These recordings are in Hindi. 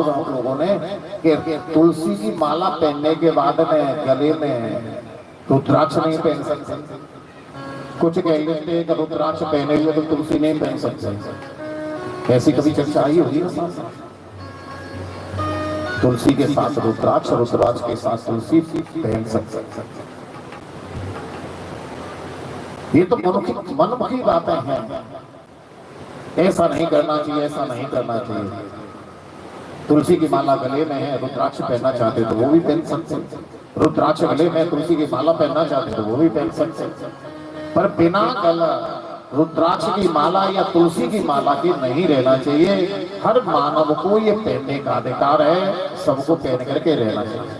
होगा आप लोगों ने कि तुलसी की माला पहनने के बाद में गले में रुद्राक्ष नहीं पहन सकते। कुछ कह लेते हैं कि रुद्राक्ष पहने हुए तो तुलसी नहीं पहन सकते। ऐसी कभी चर्चा आई होगी ना साथ? तुलसी के साथ रुद्राक्ष, रुद्राक्ष के साथ तुलसी पहन सकते। ये तो मनमुखी बातें हैं। ऐसा नहीं करना चाहिए, ऐसा नहीं करना चाहिए। तुलसी की माला गले में है, रुद्राक्ष पहनना चाहते तो वो भी पहन सकते। रुद्राक्ष गले में, तुलसी की माला पहनना चाहते तो वो भी पहन सकते। पर बिना गला रुद्राक्ष की माला या तुलसी की माला की नहीं रहना चाहिए। हर मानव को ये पहनने का अधिकार है, सबको पहन करके रहना चाहिए।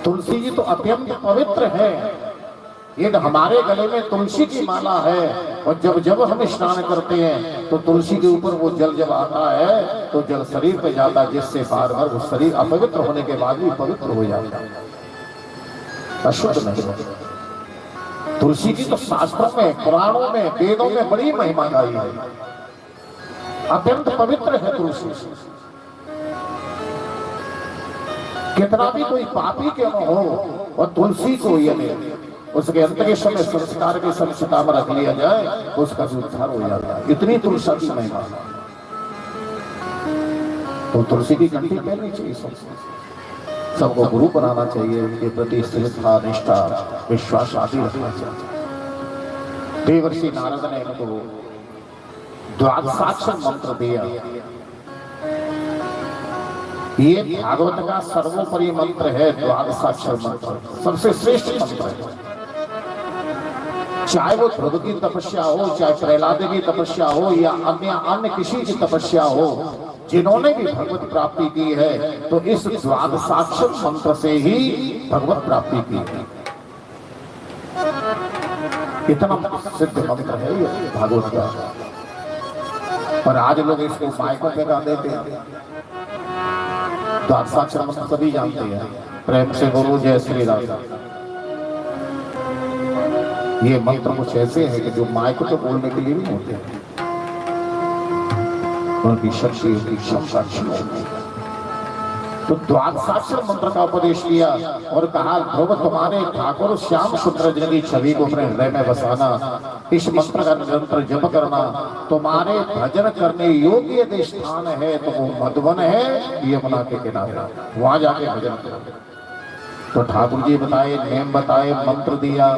तुलसी जी तो अत्यंत पवित्र है। यदि हमारे गले में तुलसी की माला है और जब जब हम स्नान करते हैं तो तुलसी के ऊपर वो जल जब आता है तो जल शरीर पे जाता है, जिससे बार बार वो शरीर अपवित्र होने के बाद भी पवित्र हो जाता है, अशुद्ध नहीं होता। तुलसी की तो शास्त्रों में, पुराणों में, वेदों में बड़ी महिमा गाई है। अत्यंत पवित्र है तुलसी। कितना भी कोई पापी क्यों हो और तुलसी को यदि उसके अंत के समय संस्कार के संचिता में रख लिया जाए तो उसका उद्धार हो जाता है। इतनी तुलसी की महिमा। तो तुलसी की घंटी पहननी चाहिए। सबको गुरु बनाना चाहिए, उनके प्रति श्रद्धा, निष्ठा, विश्वास आदि रखना चाहिए। देवर्षि नारद ने इनको द्वादशाक्षर मंत्र दिया। ये भागवत का सर्वोपरि मंत्र है। द्वादशाक्षर मंत्र सबसे श्रेष्ठ मंत्र है। चाहे वो ध्रुव की तपस्या हो, चाहे प्रहलाद की तपस्या हो या अन्य किसी की तपस्या हो, जिन्होंने भी भगवत प्राप्ति की है तो इस द्वादशाक्षर मंत्र से ही भगवत प्राप्ति की है। कितना सिद्ध मंत्र है ये भागवत का। और आज लोग इसको माइकों पे गा देते हैं। द्वादशाक्षर मंत्र सभी जानते हैं। प्रेम से बोलो जय श्री राम। ये मंत्र कुछ ऐसे हैं कि जो माइक पे बोलने के लिए नहीं होते हैं, उनकी शक्ति, उनकी क्षमता होती है। तो द्वादशाक्षर मंत्र का उपदेश किया और कहा, ध्रुव तुम्हारे ठाकुर श्याम सुंदर जी की छवि को अपने हृदय में बसाना, इस मंत्र का निरंतर जप करना। तुम्हारे भजन करने योग्य यदि स्थान है तो वो मधुवन है, यमुना के किनारे, वहां जाके भजन करो। तो ठाकुर जी बताए, नेम बताए, मंत्र दिया,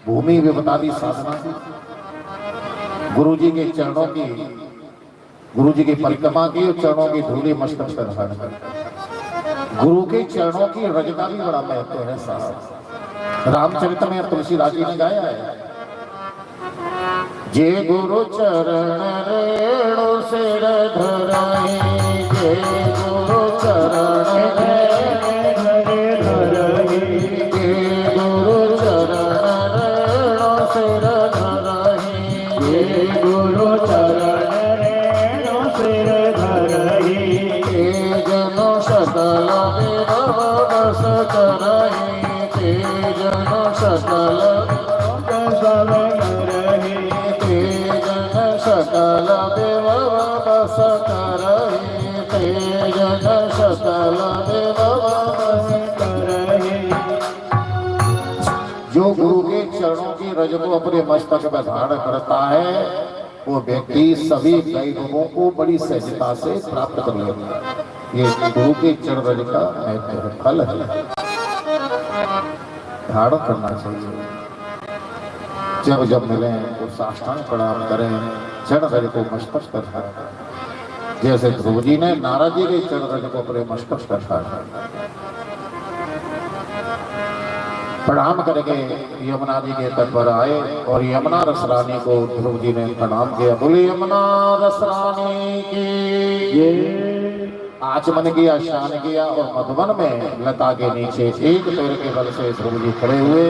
भूमि भी बता दी, साधना की। गुरु जी के चरणों की, गुरु जी की परिक्रमा की और चरणों की धूली मस्तक पर धारण कर। गुरु के चरणों की रज का भी बड़ा महत्व है साहब। रामचरित में तुलसीदास जी ने गाया है, जे गुरु चरण रेणु सिर धराए, जे गुरु चरण जो गुरु के चरणों की रज को अपने मस्तक में धारण करता है वो व्यक्ति सभी वैभवों को बड़ी सहजता से प्राप्त कर लेता है। ये गुरु के चरण रज का महत्व फल है। धारण करना चाहिए। जब जब मिले तो साष्टांग प्रणाम करें, चरण रज को मस्तक पर धारण। जैसे ध्रुव जी ने नारद जी के चरण रज को अपने मस्तक पर धारण प्रणाम करके यमुना जी के तट पर आए और यमुना रसरानी को ध्रुव जी ने प्रणाम किया। बोले यमुना रसरानी की। आचमन किया, स्नान किया और मधुवन में लता के नीचे एक पैर के बल से ध्रुव जी खड़े हुए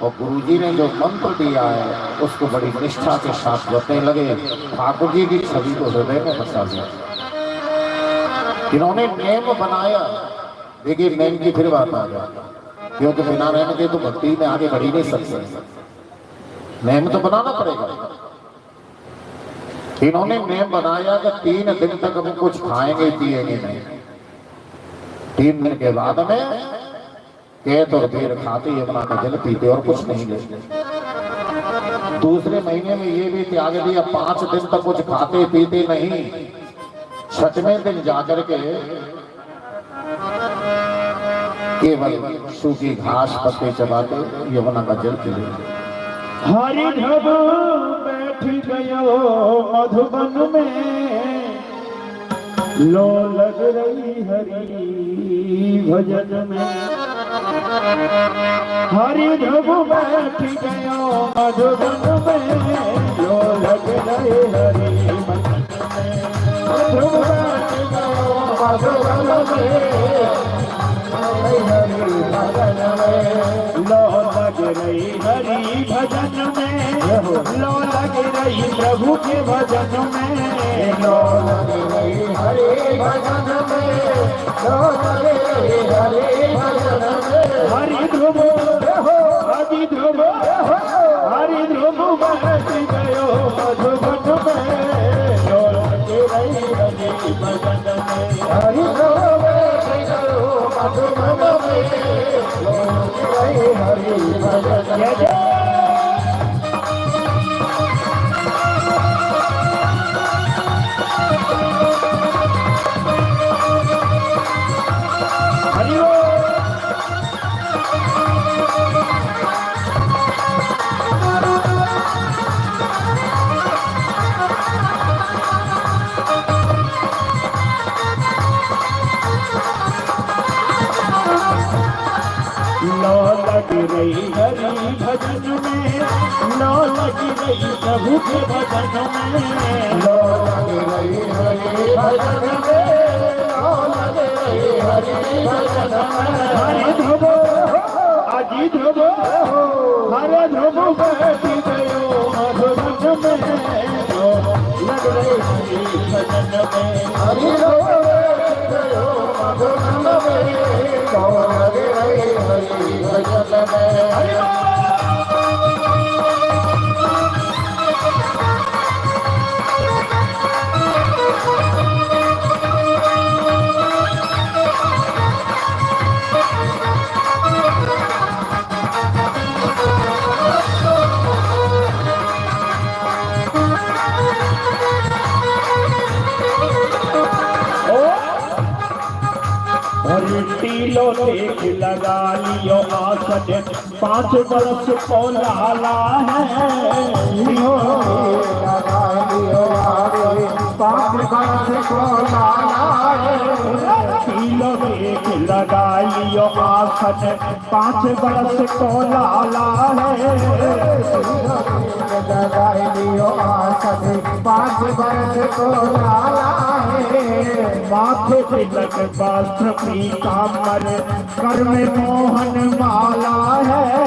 और गुरु जी ने जो मंत्र दिया है उसको बड़ी निष्ठा के साथ जपने लगे। ठाकुर जी की छवि को हृदय में बसा दिया। इन्होंने नेम बनाया। देखिए नेम की फिर बात आ जाए, क्योंकि बिना नेम के तो भक्ति में आगे बढ़ ही नहीं सकते। नेम तो बनाना पड़ेगा। इन्होंने नियम बनाया कि 3 दिन तक हम कुछ खाएंगे पिएंगे नहीं। 3 दिन के बाद में केत और बेर खाते, यमुना का जल पीते और कुछ नहीं लेते। दूसरे महीने में ये भी त्याग दिया, 5 दिन तक कुछ खाते पीते नहीं। 6वें दिन जाकर के केवल सूखी घास पत्ते चबाते यमुना का जल पीते। हरि ढब बैठ गयो मधुबन में, लो लग रही हरि भजन में। हरि ढब बैठ गयो मधुबन में, लो लग रही हरि भजन में। ढब बैठ गयो मधुबन में, हरि भजन में। लो लग रही हरि भजन में, लो लग रही प्रभु के भजन में। लो लग रही हरि भजन में, लो लग रही हरि भजन में। हरि ध्रुव हरि ध्रुव हरि ध्रुव बैठ गयो मधुबन में, लो लग रही हरि भजन में। हरि ध्रुव बैठ गयो मधुबन में, लो लग रही हरि भजन में। लो लग रही हरि भजन में, लो लग रही प्रभु के भजन में। लो लग रही हरि भजन में, लो लग रही हरि भजन में। हरि ध्रुव अजी ध्रुव हरे ध्रुव बैठ गयो मधुबन में, लो लग रही हरि भजन में। हरि ध्रुव बैठ गयो मधुबन में, लो लग रही हरि भजन में। टीलो देख लगा लियो आसन, 5 बरस को लाला है। लियो लगा लियो आसन, 5 बरस को लाला है। टीलो देख लगा लियो आसन, 5 बरस को लाला है। लगा लियो आसन, 5 बरस को लाला है। माथे तिलक वस्त्र पीताम्बर, कर में मोहन माला है।